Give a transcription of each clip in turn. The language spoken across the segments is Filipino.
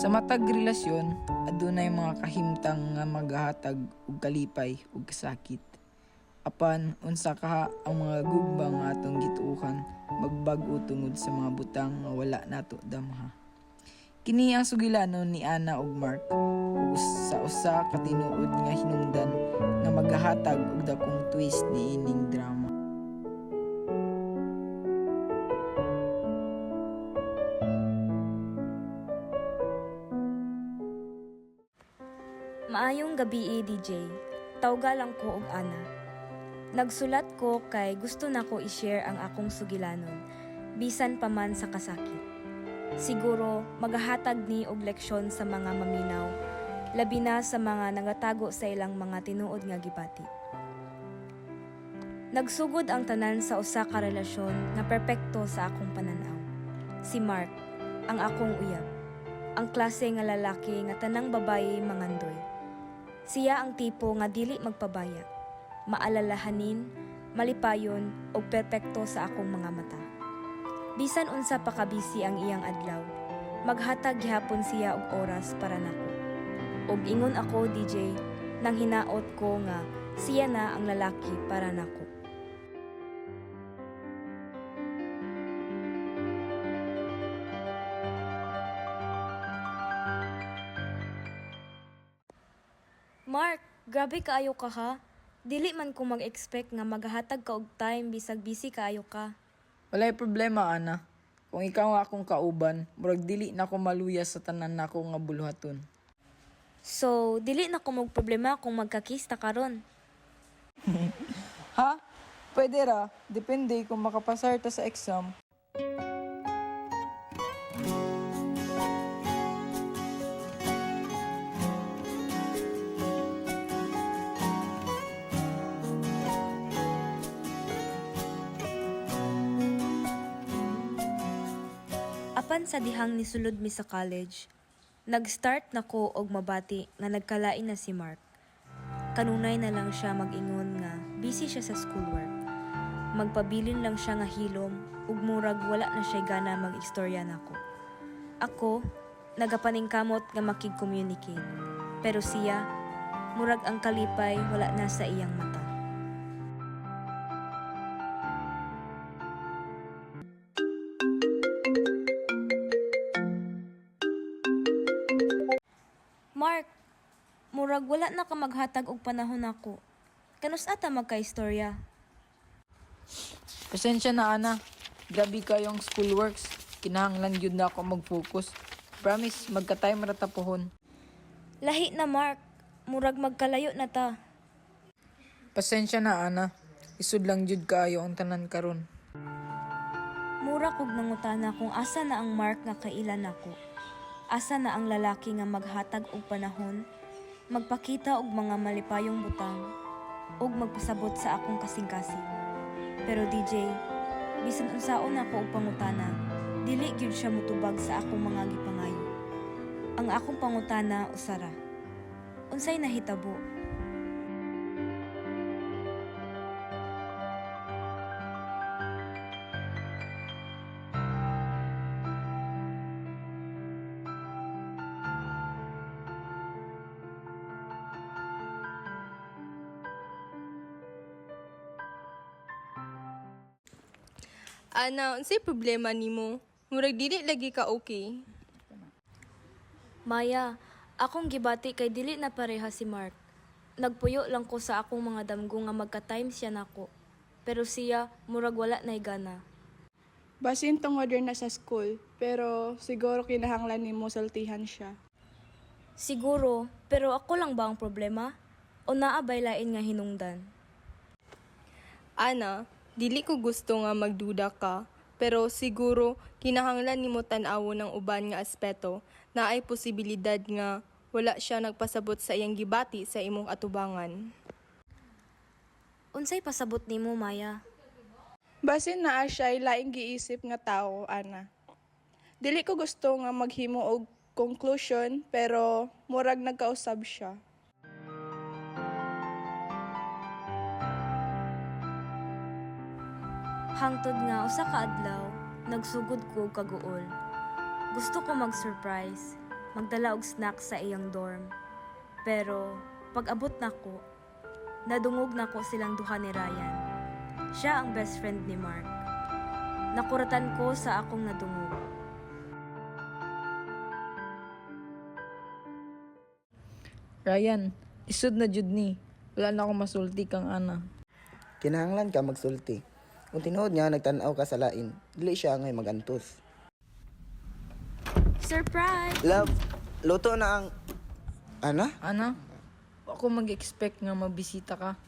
Sa matag relasyon, adunay mga kahimtang nga maghatag og kalipay ug kasakit. Apan unsa ka ang mga gugma nga atong gituohan magbag-o tungod sa mga butang nga wala nato damha. Kini ang sugilanon ni Ana ug Mark ug sa usa ka tinuod nga hinungdan nga maghatag og dakong twist niining drama. Maayong gabi, DJ. Tawga lang ko og Ana. Nagsulat ko kay gusto na ko i-share ang akong sugilanon, bisan pa man sa kasakit. Siguro maghahatag ni og leksyon sa mga maminaw, labi na sa mga nagatago sa ilang mga tinuod nga gibati. Nagsugod ang tanan sa usa ka relasyon nga perpekto sa akong pananaw. Si Mark, ang akong uyab. Ang klase nga lalaki nga tanang babaye mangandoy. Siya ang tipo nga dili magpabaya, maalalahanin, malipayon ug perpekto sa akong mga mata. Bisan unsa pa kabisi ang iyang adlaw, maghatag gihapon siya og oras para nako. Ug ingon ako, DJ, nang hinaot ko nga siya na ang lalaki para nako. Mark, grabe kaayo ka ha. Dili man ko mag-expect nga maghatag ka og time bisag busy kaayo ka. Walay problema, Ana. Kung ikaw nga akong kauban, murag dili na ko maluya sa tanan nako nga buluhaton. So, dili na ko mag problema kung magkakista karon. Ha? Pwede ra, depende kung makapasar ta sa exam. Apan sa dihang nisulod mi sa college, nag-start na ko og mabati nga nagkalain na si Mark. Kanunay na lang siya mag-ingon nga busy siya sa schoolwork. Magpabilin lang siya nga hilom ug murag wala na siya gana mag-istorya nako. Ako, nagapaningkamot nga makig-communicate. Pero siya, murag ang kalipay wala na sa iyang mata. Mark, murag wala na ka maghatag og panahon nako. Kanus ata magka-istorya? Pasensya na, Ana. Grabe kayong schoolworks. Kinahanglan yun na ako mag-focus. Promise, magka-time ra tapuhon. Lahi na Mark, murag magkalayo na ta. Pasensya na, Ana. Isud lang jud kaayo ang tanan karon. Mura kog nangutana kung asa na ang Mark nga kailan nako. Asa na ang lalaki nga maghatag og panahon, magpakita og mga malipayong butang, ug magpasabot sa akong kasing-kasing. Pero DJ, bisan unsaon ako og pangutana, dili gyud siya mutubag sa akong mga gipangayo. Ang akong pangutana usara. Unsay nahitabo? Ana, unsay problema nimo? Murag dili lagi ka okay. Maya, akong gibati kay dili na pareha si Mark. Nagpuyo lang ko sa akong mga damgo nga magka-time siya nako. Pero siya, murag wala nay gana. Basin tungod na sa school, pero siguro kinahanglan nimo saltihan siya. Siguro, pero ako lang ba ang problema? O naabay lain nga hinungdan? Ana, dili ko gusto nga magduda ka, pero siguro kinahanglan nimo tan-awon ng uban nga aspeto na ay posibilidad nga wala siya nagpasabot sa iyang gibati sa imong atubangan. Unsay pasabot nimo, Maya? Basin naa siya laing giisip nga tao, Ana. Dili ko gusto nga maghimo og conclusion, pero murag nagkausab siya. Hangtod nga usa ka adlaw, nagsugod ko og kaguol. Gusto ko mag-surprise, magdala og snack sa iyang dorm. Pero pag abot nako, nadungog nako silang duha ni Ryan. Siya ang best friend ni Mark. Nakuratan ko sa akong nadungog. Ryan, isod na jud ni. Wala na akong masulti kang ana. Kinahanglan ka magsulti. Kung tinuod niya, nagtanaw ka sa lain, dili siya ngay magantos. Surprise! Love, luto na ang... Ana? Ana, ako mag-expect nga mabisita ka.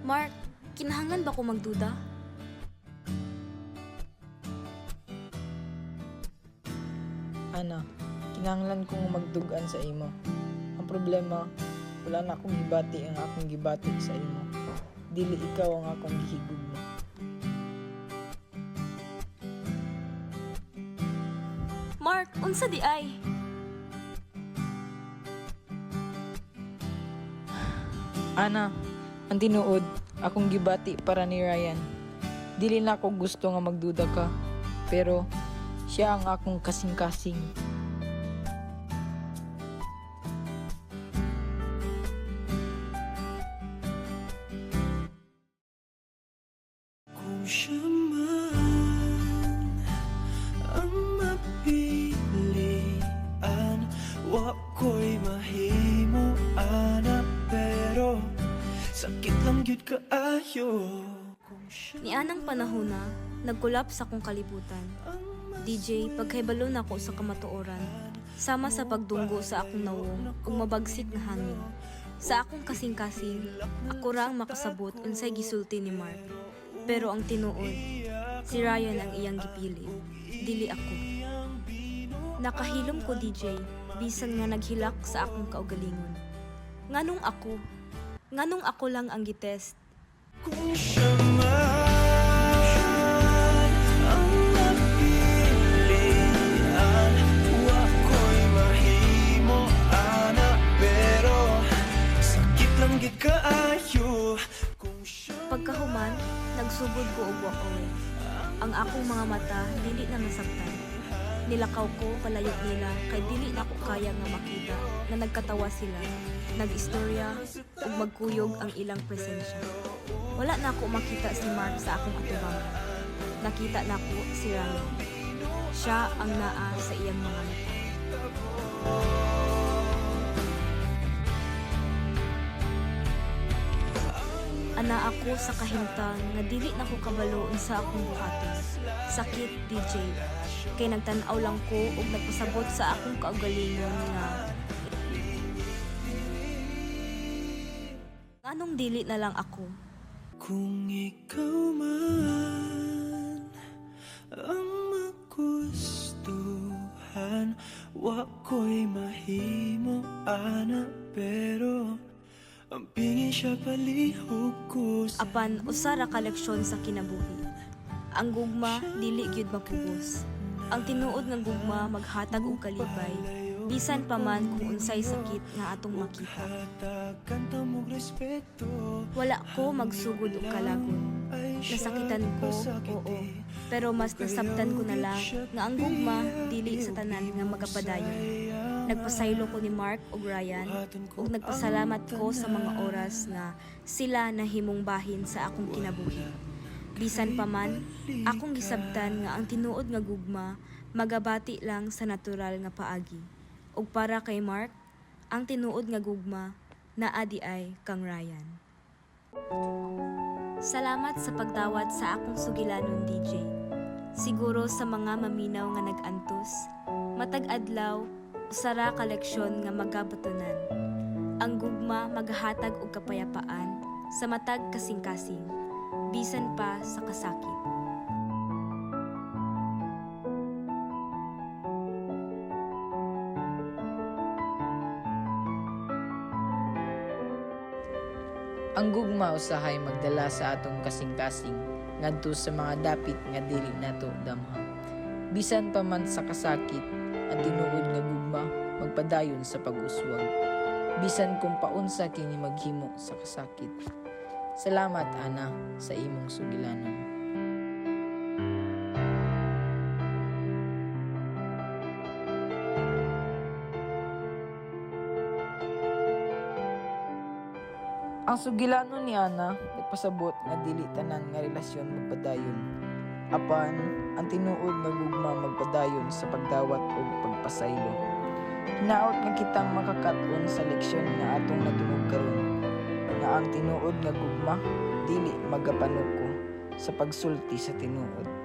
Mark, kinahanglan ba ko magduda? Ana, kinahanglan kong magdugan sa imo. Ang problema, wala na akong gibati ang akong gibati sa imo. Dili ikaw ang akong gihigugma. Mark, unsa di ay? Ana, ang tinuod, akong gibati para ni Ryan. Dili na ako gusto nga magduda ka, pero siya ang akong kasing-kasing. Kung siya man ang mapilian, wako'y mahimo ana, pero sakit lang gyud kaayo. Kung siya Ni anang panahona, nagkulap sa akong kalibutan. DJ, pagkaibalo na ako sa kamatuoran, sama sa pagdunggo sa akong nawong ug mabagsik na hangin. Sa akong kasing-kasing, ako ra ang makasabot unsay gisulti ni Mark. Pero ang tinuod, si Ryan ang iyang gipili, dili ako. Nakahilom ko, DJ, bisan nga naghilak sa akong kaugalingon. Nganong ako? Nganong ako lang ang gitest? Kung siya man ang napilian, wako'y mahimo ana, pero sakit lang gid kaayo. Kung siya Pagkahuman, nagsugod ko og walk away. Ang akong mga mata dili na masaktan. Nilakaw ko kalayo nila kay dili na ko kaya nga makita na nagkatawa sila, nag-istorya ug magkuyog ang ilang presensya. Wala na ako makita si Mark sa akong atubangan. Nakita na ko si Ryan. Siya ang naa sa iyang mga mata. Ana ako sa kahimtang nga dili na ko kabalo sa akong buhaton. Sakit, DJ. Kay nagtan-aw lang ko ug nagpasabot sa akong kaugalingon nga anong dili na lang ako. Kung ikaw man ang magustuhan, wako'y mahimo ana, pero ang pingin siya palihog ko sa Apan usara ka leksyon sa kinabuhi. Ang gugma dili gyud mapugos. Ang tinuod nga gugma maghatag og kalibay bisan pa man kung unsay sakit nga atong makita. kanta mong respeto. Wala ko magsugod og kalagon. Nasakitan ko, oo. Pero mas nasabtan ko na lang nga ang gugma dili sa tanan nga magapadayon. Nagpasaylo ko ni Mark ug Ryan ug nagpasalamat ko sa mga oras nga sila nahimong bahin sa akong kinabuhi. Bisan pa man, akong gisabtan nga ang tinuod nga gugma magabati lang sa natural nga paagi. Ug para kay Mark, ang tinuod nga gugma naa di ay kang Ryan. Salamat sa pagdawat sa akong sugilanon, DJ. Siguro sa mga maminaw nga nag-antos, matag adlaw usara ka leksyon nga magabatunan. Ang gugma maghatag og kapayapaan sa matag kasing-kasing, bisan pa sa kasakit. Ang gugma usahay magdala sa atong kasing-kasing ngadto sa mga dapit nga dili nato damha. Bisan pa man sa kasakit, ang tinuod nga gugma magpadayon sa pag-uswag. Bisan kung paunsa kini maghimo sa kasakit. Salamat ana sa imong sugilanon. Ang sugilanon ni Ana nagpasabot nga dili tanan nga relasyon magpadayon. Apan ang tinuod nga gugma magpadayon sa pagdawat o pagpasaylo. Hinaot nga kitang makakat-on sa leksyon nga atong natunog karon. Nga ang tinuod nga gugma dili magapanuko sa pagsulti sa tinuod.